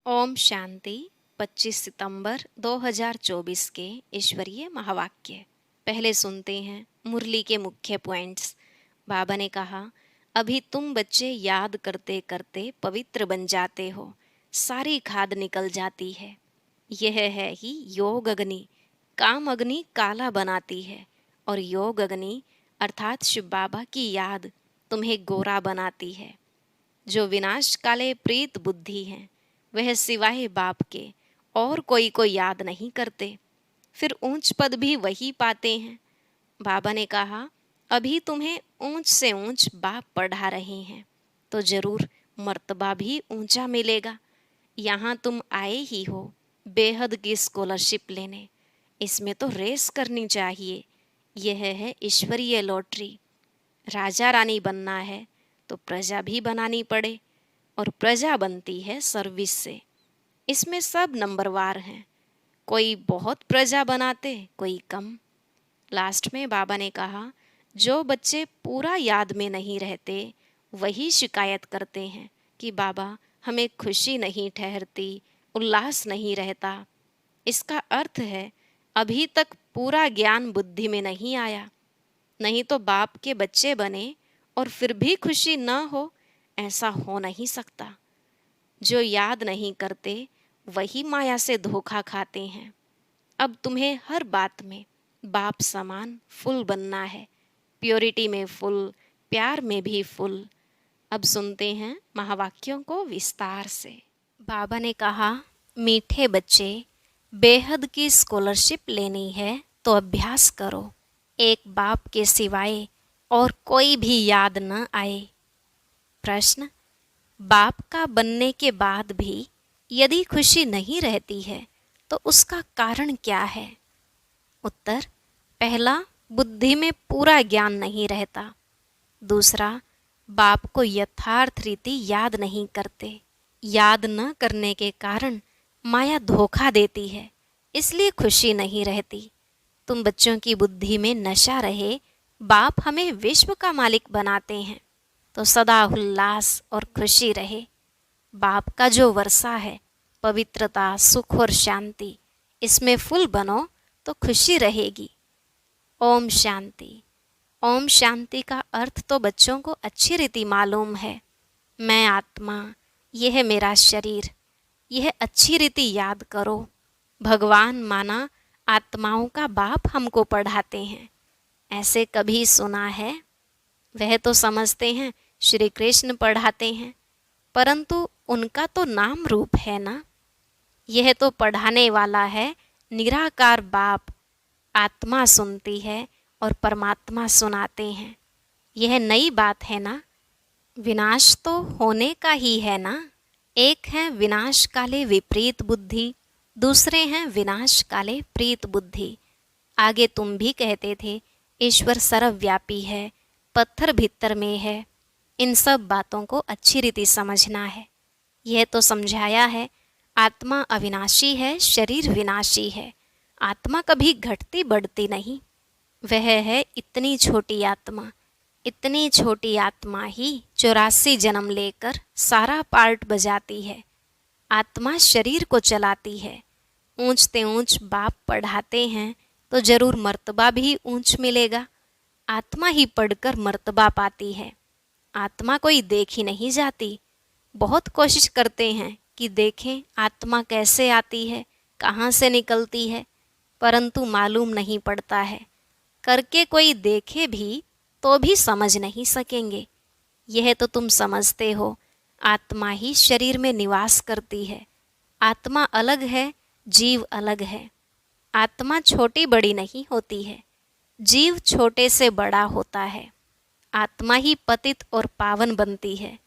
ओम शांति। 25 सितंबर 2024 के ईश्वरीय महावाक्य। पहले सुनते हैं मुरली के मुख्य पॉइंट्स। बाबा ने कहा, अभी तुम बच्चे याद करते करते पवित्र बन जाते हो, सारी खाद निकल जाती है। यह है ही योग अग्नि। काम अग्नि काला बनाती है और योग अग्नि अर्थात शिव बाबा की याद तुम्हें गोरा बनाती है। जो विनाश काले प्रीत बुद्धि हैं, वह सिवाय बाप के और कोई को याद नहीं करते, फिर ऊंच पद भी वही पाते हैं। बाबा ने कहा, अभी तुम्हें ऊंच से ऊंच बाप पढ़ा रहे हैं, तो जरूर मर्तबा भी ऊंचा मिलेगा। यहाँ तुम आए ही हो बेहद की स्कॉलरशिप लेने, इसमें तो रेस करनी चाहिए। यह है ईश्वरीय लॉटरी। राजा रानी बनना है तो प्रजा भी बनानी पड़े, और प्रजा बनती है सर्विस से। इसमें सब नंबरवार हैं, कोई बहुत प्रजा बनाते, कोई कम। लास्ट में बाबा ने कहा, जो बच्चे पूरा याद में नहीं रहते वही शिकायत करते हैं कि बाबा हमें खुशी नहीं ठहरती, उल्लास नहीं रहता। इसका अर्थ है अभी तक पूरा ज्ञान बुद्धि में नहीं आया। नहीं तो बाप के बच्चे बने और फिर भी खुशी न हो, ऐसा हो नहीं सकता। जो याद नहीं करते वही माया से धोखा खाते हैं। अब तुम्हें हर बात में बाप समान फुल बनना है, प्योरिटी में फुल, प्यार में भी फुल। अब सुनते हैं महावाक्यों को विस्तार से। बाबा ने कहा, मीठे बच्चे, बेहद की स्कॉलरशिप लेनी है तो अभ्यास करो। एक बाप के सिवाय और कोई भी याद न आए। प्रश्न, बाप का बनने के बाद भी यदि खुशी नहीं रहती है तो उसका कारण क्या है? उत्तर, पहला, बुद्धि में पूरा ज्ञान नहीं रहता। दूसरा, बाप को यथार्थ रीति याद नहीं करते। याद न करने के कारण माया धोखा देती है, इसलिए खुशी नहीं रहती। तुम बच्चों की बुद्धि में नशा रहे, बाप हमें विश्व का मालिक बनाते हैं, तो सदा उल्लास और खुशी रहे। बाप का जो वर्षा है, पवित्रता, सुख और शांति, इसमें फुल बनो तो खुशी रहेगी। ओम शांति। ओम शांति का अर्थ तो बच्चों को अच्छी रीति मालूम है। मैं आत्मा, यह है मेरा शरीर, यह अच्छी रीति याद करो। भगवान माना आत्माओं का बाप हमको पढ़ाते हैं, ऐसे कभी सुना है? वह तो समझते हैं श्री कृष्ण पढ़ाते हैं, परंतु उनका तो नाम रूप है ना। यह तो पढ़ाने वाला है निराकार बाप। आत्मा सुनती है और परमात्मा सुनाते हैं। यह नई बात है ना। विनाश तो होने का ही है ना। एक है विनाश काले विपरीत बुद्धि, दूसरे हैं विनाश काले प्रीत बुद्धि। आगे तुम भी कहते थे ईश्वर सर्वव्यापी है, पत्थर भीतर में है। इन सब बातों को अच्छी रीति समझना है। यह तो समझाया है आत्मा अविनाशी है, शरीर विनाशी है। आत्मा कभी घटती बढ़ती नहीं। वह है इतनी छोटी आत्मा, इतनी छोटी आत्मा ही 84 जन्म लेकर सारा पार्ट बजाती है। आत्मा शरीर को चलाती है। ऊंचते ऊंच बाप पढ़ाते हैं तो जरूर मर्तबा भी ऊंच मिलेगा। आत्मा ही पढ़कर मर्तबा पाती है। आत्मा कोई देख ही नहीं जाती। बहुत कोशिश करते हैं कि देखें आत्मा कैसे आती है, कहाँ से निकलती है, परंतु मालूम नहीं पड़ता है। करके कोई देखे भी तो भी समझ नहीं सकेंगे। यह तो तुम समझते हो, आत्मा ही शरीर में निवास करती है। आत्मा अलग है, जीव अलग है। आत्मा छोटी बड़ी नहीं होती है, जीव छोटे से बड़ा होता है। आत्मा ही पतित और पावन बनती है।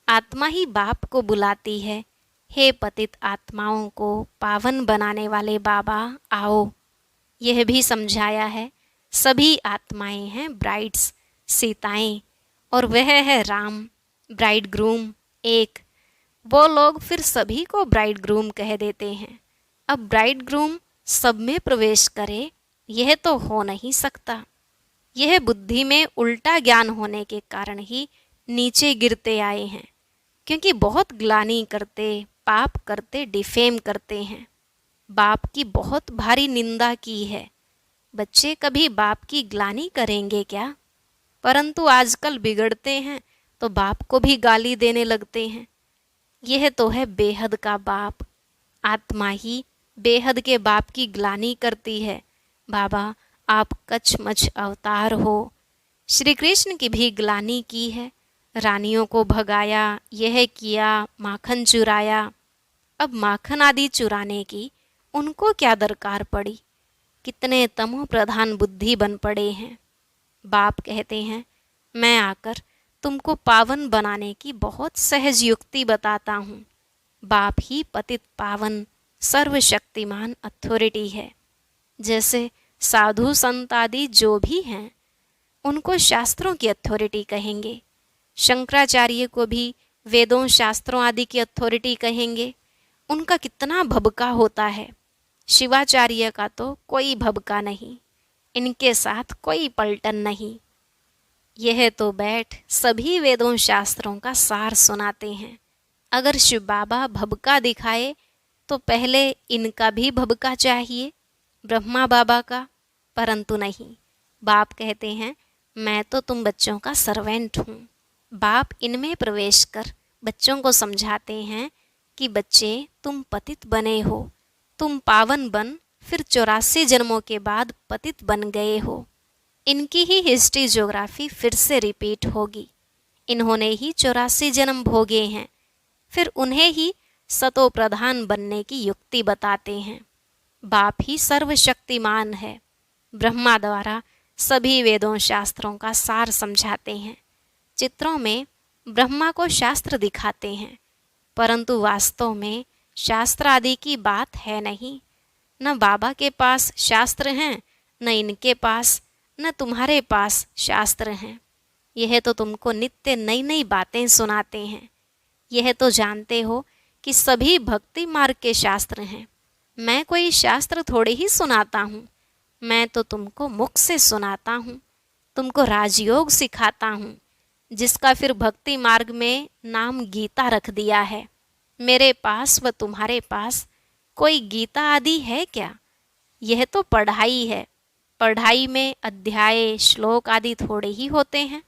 आत्मा ही बाप को बुलाती है, हे पतित आत्माओं को पावन बनाने वाले बाबा आओ। यह भी समझाया है सभी आत्माएं हैं ब्राइड्स, सीताएं, और वह है राम, ब्राइड ग्रूम एक। वो लोग फिर सभी को ब्राइड ग्रूम कह देते हैं। अब ब्राइड ग्रूम सब में प्रवेश करे, यह तो हो नहीं सकता। यह बुद्धि में उल्टा ज्ञान होने के कारण ही नीचे गिरते आए हैं, क्योंकि बहुत ग्लानि करते, पाप करते डिफेम करते हैं, बाप की बहुत भारी निंदा की है। बच्चे कभी बाप की ग्लानि करेंगे क्या? परंतु आजकल बिगड़ते हैं तो बाप को भी गाली देने लगते हैं। यह तो है बेहद का बाप। आत्मा ही बेहद के बाप की ग्लानि करती है। बाबा, आप कचमच अवतार हो। श्री कृष्ण की भी ग्लानि की है, रानियों को भगाया, यह किया, माखन चुराया। अब माखन आदि चुराने की उनको क्या दरकार पड़ी? कितने तमो प्रधान बुद्धि बन पड़े हैं। बाप कहते हैं, मैं आकर तुमको पावन बनाने की बहुत सहज युक्ति बताता हूँ। बाप ही पतित पावन सर्वशक्तिमान अथॉरिटी है। जैसे साधु संत आदि जो भी हैं उनको शास्त्रों की अथॉरिटी कहेंगे, शंकराचार्य को भी वेदों शास्त्रों आदि की अथॉरिटी कहेंगे। उनका कितना भबका होता है। शिवाचार्य का तो कोई भबका नहीं, इनके साथ कोई पलटन नहीं। यह तो बैठ सभी वेदों शास्त्रों का सार सुनाते हैं। अगर शिव बाबा भबका दिखाए तो पहले इनका भी भबका चाहिए, ब्रह्मा बाबा का, परंतु नहीं। बाप कहते हैं, मैं तो तुम बच्चों का सर्वेंट हूँ। बाप इनमें प्रवेश कर बच्चों को समझाते हैं कि बच्चे, तुम पतित बने हो, तुम पावन बन फिर 84 जन्मों के बाद पतित बन गए हो। इनकी ही हिस्ट्री ज्योग्राफी फिर से रिपीट होगी। इन्होंने ही 84 जन्म भोगे हैं, फिर उन्हें ही सतो प्रधान बनने की युक्ति बताते हैं। बाप ही सर्वशक्तिमान है। ब्रह्मा द्वारा सभी वेदों शास्त्रों का सार समझाते हैं। चित्रों में ब्रह्मा को शास्त्र दिखाते हैं, परंतु वास्तव में शास्त्र आदि की बात है नहीं। न बाबा के पास शास्त्र हैं, न इनके पास, न तुम्हारे पास शास्त्र हैं। यह तो तुमको नित्य नई नई बातें सुनाते हैं। यह तो जानते हो कि सभी भक्ति मार्ग के शास्त्र हैं। मैं कोई शास्त्र थोड़े ही सुनाता हूँ, मैं तो तुमको मुख से सुनाता हूँ, तुमको राजयोग सिखाता हूँ, जिसका फिर भक्ति मार्ग में नाम गीता रख दिया है। मेरे पास व तुम्हारे पास कोई गीता आदि है क्या? यह तो पढ़ाई है। पढ़ाई में अध्याय श्लोक आदि थोड़े ही होते हैं।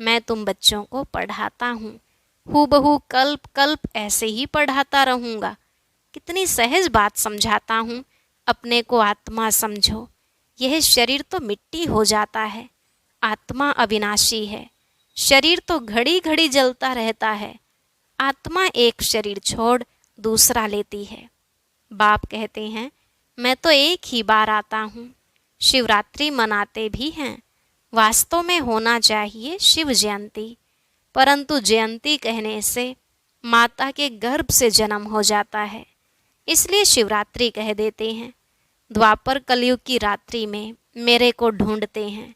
मैं तुम बच्चों को पढ़ाता हूँ, हूबहू कल्प कल्प ऐसे ही पढ़ाता रहूँगा। कितनी सहज बात समझाता हूँ। अपने को आत्मा समझो। यह शरीर तो मिट्टी हो जाता है, आत्मा अविनाशी है। शरीर तो घड़ी घड़ी जलता रहता है, आत्मा एक शरीर छोड़ दूसरा लेती है। बाप कहते हैं, मैं तो एक ही बार आता हूँ। शिवरात्रि मनाते भी हैं। वास्तव में होना चाहिए शिव जयंती, परंतु जयंती कहने से माता के गर्भ से जन्म हो जाता है, इसलिए शिवरात्रि कह देते हैं। द्वापर कलयुग की रात्रि में मेरे को ढूंढते हैं,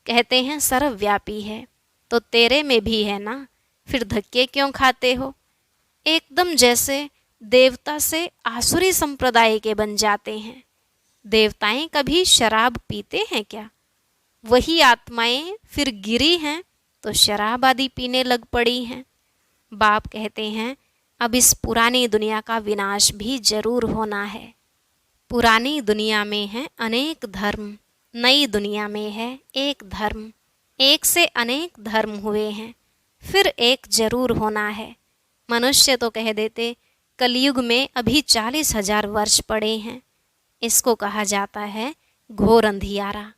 कहते हैं सर्वव्यापी है, तो तेरे में भी है ना, फिर धक्के क्यों खाते हो? एकदम जैसे देवता से आसुरी संप्रदाय के बन जाते हैं। देवताएं कभी शराब पीते हैं क्या? वही आत्माएं फिर गिरी हैं तो शराब आदि पीने लग पड़ी हैं। बाप कहते हैं, अब इस पुरानी दुनिया का विनाश भी जरूर होना है। पुरानी दुनिया में है अनेक धर्म, नई दुनिया में है एक धर्म। एक से अनेक धर्म हुए हैं, फिर एक जरूर होना है। मनुष्य तो कह देते कलयुग में अभी 40,000 वर्ष पड़े हैं। इसको कहा जाता है घोर अंधियारा।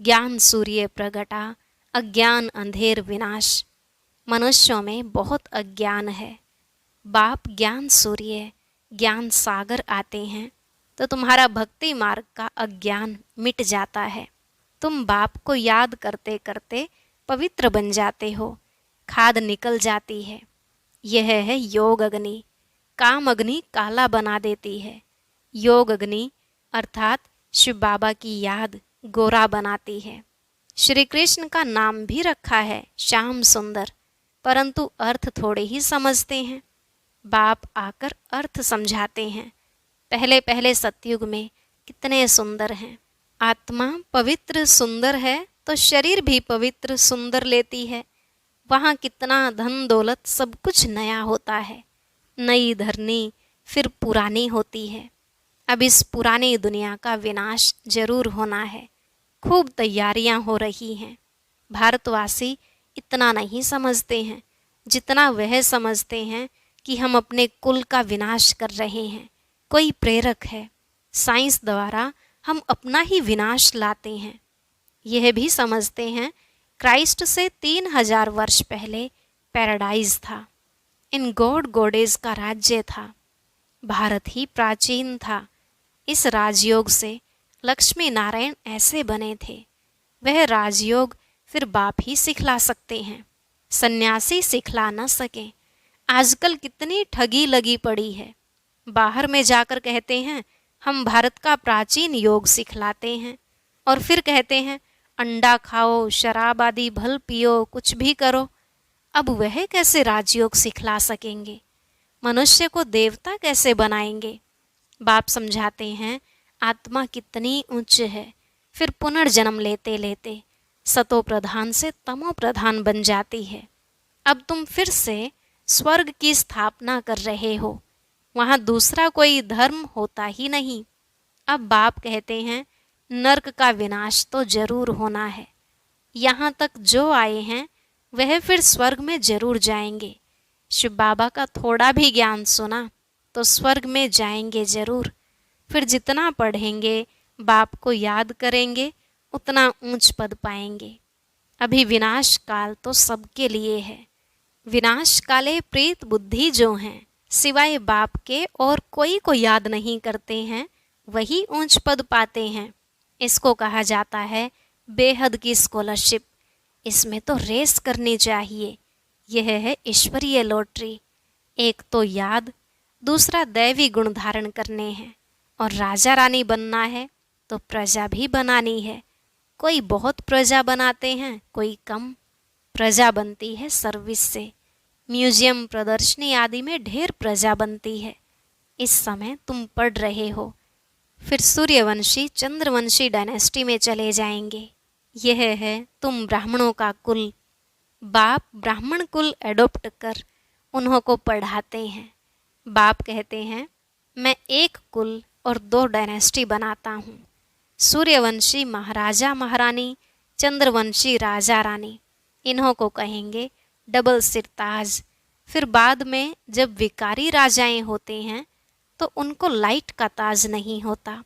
ज्ञान सूर्य प्रगटा, अज्ञान अंधेर विनाश। मनुष्यों में बहुत अज्ञान है। बाप ज्ञान सूर्य, ज्ञान सागर आते हैं तो तुम्हारा भक्ति मार्ग का अज्ञान मिट जाता है। तुम बाप को याद करते करते पवित्र बन जाते हो, खाद निकल जाती है। यह है योग अग्नि। काम अग्नि काला बना देती है, योग अग्नि अर्थात शिव बाबा की याद गोरा बनाती है। श्री कृष्ण का नाम भी रखा है श्याम सुंदर, परंतु अर्थ थोड़े ही समझते हैं। बाप आकर अर्थ समझाते हैं। पहले पहले सतयुग में कितने सुंदर हैं। आत्मा पवित्र सुंदर है तो शरीर भी पवित्र सुंदर लेती है। वहाँ कितना धन दौलत सब कुछ नया होता है। नई धरनी फिर पुरानी होती है। अब इस पुरानी दुनिया का विनाश जरूर होना है। खूब तैयारियां हो रही हैं। भारतवासी इतना नहीं समझते हैं जितना वह समझते हैं कि हम अपने कुल का विनाश कर रहे हैं। कोई प्रेरक है। साइंस द्वारा हम अपना ही विनाश लाते हैं। यह भी समझते हैं क्राइस्ट से 3000 वर्ष पहले पैराडाइज था। इन गॉड गॉडेज का राज्य था। भारत ही प्राचीन था। इस राजयोग से लक्ष्मी नारायण ऐसे बने थे। वह राजयोग फिर बाप ही सिखला सकते हैं, सन्यासी सिखला न सके। आजकल कितनी ठगी लगी पड़ी है। बाहर में जाकर कहते हैं हम भारत का प्राचीन योग सिखलाते हैं, और फिर कहते हैं अंडा खाओ, शराब आदि भल पियो, कुछ भी करो। अब वह कैसे राजयोग सिखला सकेंगे? मनुष्य को देवता कैसे बनाएंगे? बाप समझाते हैं आत्मा कितनी उच्च है। फिर पुनर्जन्म लेते लेते सतो प्रधान से तमो प्रधान बन जाती है। अब तुम फिर से स्वर्ग की स्थापना कर रहे हो। वहां दूसरा कोई धर्म होता ही नहीं। अब बाप कहते हैं नरक का विनाश तो जरूर होना है। यहाँ तक जो आए हैं वह फिर स्वर्ग में जरूर जाएंगे। शिव बाबा का थोड़ा भी ज्ञान सुना तो स्वर्ग में जाएंगे जरूर। फिर जितना पढ़ेंगे, बाप को याद करेंगे, उतना ऊंच पद पाएंगे। अभी विनाश काल तो सबके लिए है। विनाश काले प्रेत बुद्धि जो हैं, सिवाय बाप के और कोई को याद नहीं करते हैं, वही ऊंच पद पाते हैं। इसको कहा जाता है बेहद की स्कॉलरशिप। इसमें तो रेस करनी चाहिए। यह है ईश्वरीय लॉटरी। एक तो याद, दूसरा दैवी गुण धारण करने हैं, और राजा रानी बनना है तो प्रजा भी बनानी है। कोई बहुत प्रजा बनाते हैं, कोई कम। प्रजा बनती है सर्विस से। म्यूजियम, प्रदर्शनी आदि में ढेर प्रजा बनती है। इस समय तुम पढ़ रहे हो, फिर सूर्यवंशी चंद्रवंशी डायनेस्टी में चले जाएंगे। यह है तुम ब्राह्मणों का कुल। बाप ब्राह्मण कुल एडॉप्ट कर उन्हों को पढ़ाते हैं। बाप कहते हैं मैं एक कुल और 2 डायनेस्टी बनाता हूँ। सूर्यवंशी महाराजा महारानी, चंद्रवंशी राजा रानी। इन्हों को कहेंगे डबल सिरताज। फिर बाद में जब विकारी राजाएं होते हैं तो उनको लाइट का ताज नहीं होता।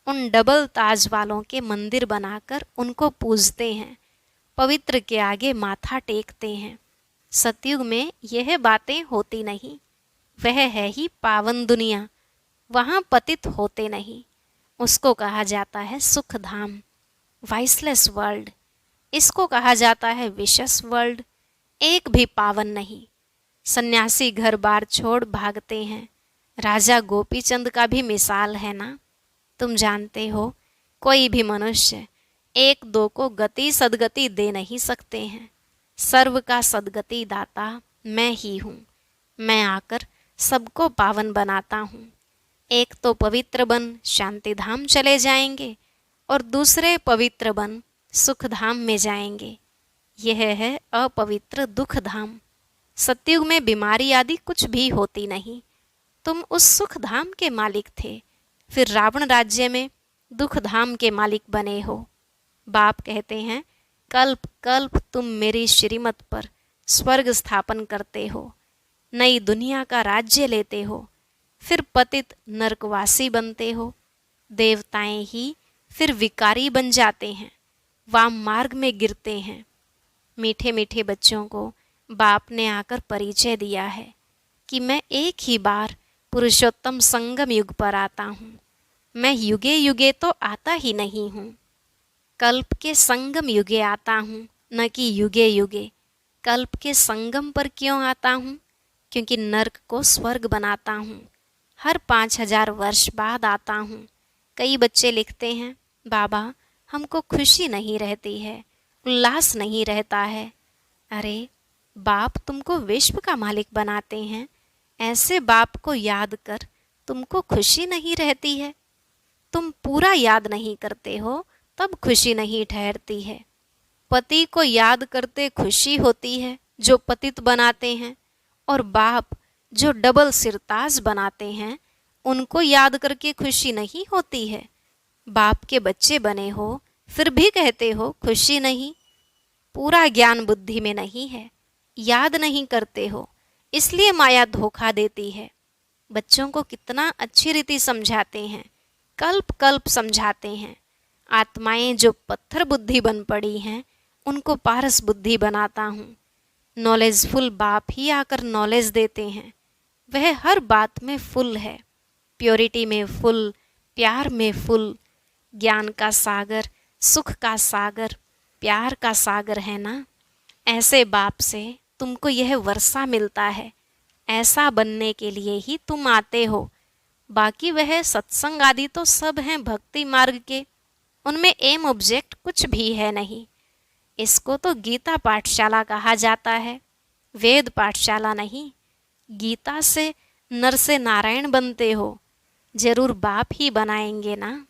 उन डबल ताज वालों के मंदिर बनाकर उनको पूजते हैं, पवित्र के आगे माथा टेकते हैं। सतयुग में यह बातें होती नहीं। वह है ही पावन दुनिया, वहाँ पतित होते नहीं। उसको कहा जाता है सुख धाम, वाइसलेस वर्ल्ड। इसको कहा जाता है विशस वर्ल्ड। एक भी पावन नहीं। सन्यासी घर बार छोड़ भागते हैं। राजा गोपीचंद का भी मिसाल है ना। तुम जानते हो कोई भी मनुष्य 1-2 को गति सदगति दे नहीं सकते हैं। सर्व का सदगति दाता मैं ही हूँ। मैं आकर सबको पावन बनाता हूँ। एक तो पवित्र बन शांति धाम चले जाएंगे और दूसरे पवित्र बन सुख धाम में जाएंगे। यह है अपवित्र दुख धाम। सतयुग में बीमारी आदि कुछ भी होती नहीं। तुम उस सुख धाम के मालिक थे, फिर रावण राज्य में दुख धाम के मालिक बने हो। बाप कहते हैं कल्प कल्प तुम मेरी श्रीमत पर स्वर्ग स्थापन करते हो, नई दुनिया का राज्य लेते हो, फिर पतित नरकवासी बनते हो। देवताएं ही फिर विकारी बन जाते हैं, वाम मार्ग में गिरते हैं। मीठे मीठे बच्चों को बाप ने आकर परिचय दिया है कि मैं एक ही बार पुरुषोत्तम संगम युग पर आता हूँ। मैं युगे युगे तो आता ही नहीं हूँ। कल्प के संगम युगे आता हूँ, न कि युगे युगे। कल्प के संगम पर क्यों आता हूँ? क्योंकि नर्क को स्वर्ग बनाता हूँ। हर 5000 वर्ष बाद आता हूँ। कई बच्चे लिखते हैं बाबा हमको खुशी नहीं रहती है, उल्लास नहीं रहता है। अरे बाप तुमको विश्व का मालिक बनाते हैं, ऐसे बाप को याद कर तुमको खुशी नहीं रहती है? तुम पूरा याद नहीं करते हो तब खुशी नहीं ठहरती है। पति को याद करते खुशी होती है जो पतित बनाते हैं, और बाप जो डबल सिरताज बनाते हैं उनको याद करके खुशी नहीं होती है। बाप के बच्चे बने हो फिर भी कहते हो खुशी नहीं। पूरा ज्ञान बुद्धि में नहीं है, याद नहीं करते हो, इसलिए माया धोखा देती है। बच्चों को कितना अच्छी रीति समझाते हैं, कल्प कल्प समझाते हैं। आत्माएं जो पत्थर बुद्धि बन पड़ी हैं उनको पारस बुद्धि बनाता हूँ। नॉलेजफुल बाप ही आकर नॉलेज देते हैं। वह हर बात में फुल है, प्योरिटी में फुल, प्यार में फुल। ज्ञान का सागर, सुख का सागर, प्यार का सागर है ना। ऐसे बाप से तुमको यह वर्षा मिलता है। ऐसा बनने के लिए ही तुम आते हो। बाकी वह सत्संग आदि तो सब हैं भक्ति मार्ग के, उनमें एम ऑब्जेक्ट कुछ भी है नहीं। इसको तो गीता पाठशाला कहा जाता है, वेद पाठशाला नहीं। गीता से नर से नारायण बनते हो, जरूर बाप ही बनाएंगे ना।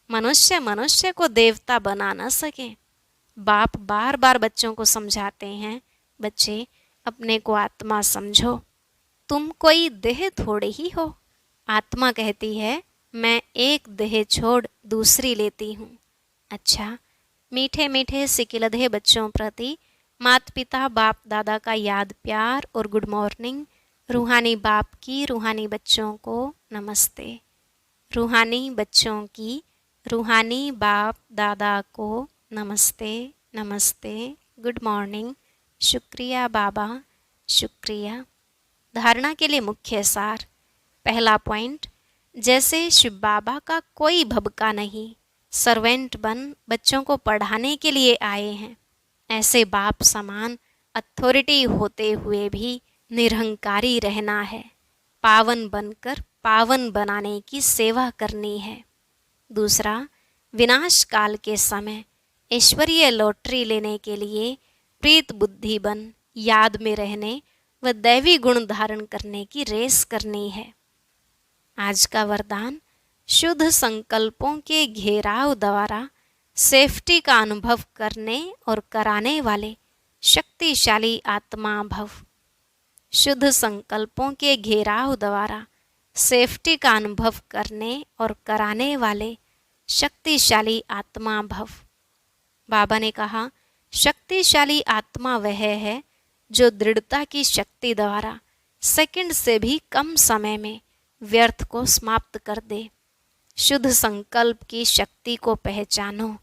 मनुष्य मनुष्य को देवता बना न सके। बाप बार बार बच्चों को समझाते हैं, बच्चे अपने को आत्मा समझो, तुम कोई देह थोड़े ही हो। आत्मा कहती है मैं एक देह छोड़ दूसरी लेती हूँ। अच्छा, मीठे मीठे सिकिलधे बच्चों प्रति माता पिता बाप दादा का याद प्यार और गुड मॉर्निंग। रूहानी बाप की रूहानी बच्चों को नमस्ते। रूहानी बच्चों की रूहानी बाप दादा को नमस्ते नमस्ते, गुड मॉर्निंग, शुक्रिया बाबा, शुक्रिया। धारणा के लिए मुख्य सार। पहला पॉइंट, जैसे शिव बाबा का कोई भबका नहीं, सर्वेंट बन बच्चों को पढ़ाने के लिए आए हैं। ऐसे बाप समान अथॉरिटी होते हुए भी निरहंकारी रहना है। पावन बनकर पावन बनाने की सेवा करनी है। दूसरा, विनाश काल के समय ईश्वरीय लॉटरी लेने के लिए प्रीत बुद्धि बन याद में रहने व दैवी गुण धारण करने की रेस करनी है। आज का वरदान, शुद्ध संकल्पों के घेराव द्वारा सेफ्टी का अनुभव करने और कराने वाले शक्तिशाली आत्मा भव। शुद्ध संकल्पों के घेराव द्वारा सेफ्टी का अनुभव करने और कराने वाले शक्तिशाली आत्मा भव। बाबा ने कहा, शक्तिशाली आत्मा वह है जो दृढ़ता की शक्ति द्वारा सेकंड से भी कम समय में व्यर्थ को समाप्त कर दे। शुद्ध संकल्प की शक्ति को पहचानो।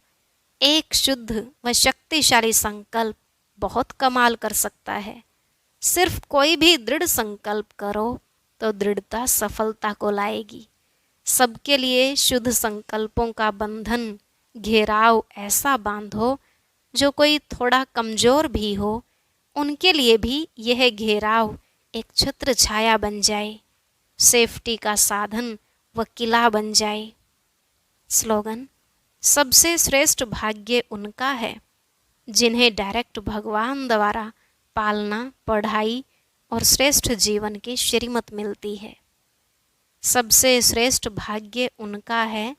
एक शुद्ध व शक्तिशाली संकल्प बहुत कमाल कर सकता है। सिर्फ कोई भी दृढ़ संकल्प करो तो दृढ़ता सफलता को लाएगी। सबके लिए शुद्ध संकल्पों का बंधन घेराव ऐसा बांधो, जो कोई थोड़ा कमजोर भी हो उनके लिए भी यह घेराव एक छत्र छाया बन जाए, सेफ्टी का साधन व किला बन जाए। स्लोगन, सबसे श्रेष्ठ भाग्य उनका है जिन्हें डायरेक्ट भगवान द्वारा पालना, पढ़ाई और श्रेष्ठ जीवन की श्रीमत मिलती है। सबसे श्रेष्ठ भाग्य उनका है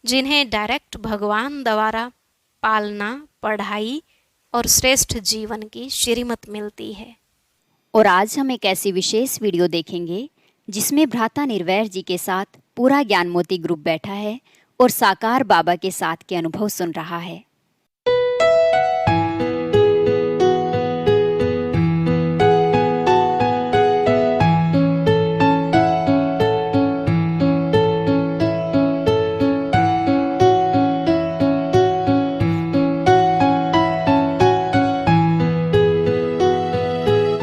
जिन्हें डायरेक्ट भगवान द्वारा पालना, पढ़ाई और श्रेष्ठ जीवन की श्रीमत मिलती है। और आज हम एक ऐसी विशेष वीडियो देखेंगे जिसमें भ्राता निर्वैर जी के साथ पूरा ज्ञान मोती ग्रुप बैठा है और साकार बाबा के साथ के अनुभव सुन रहा है।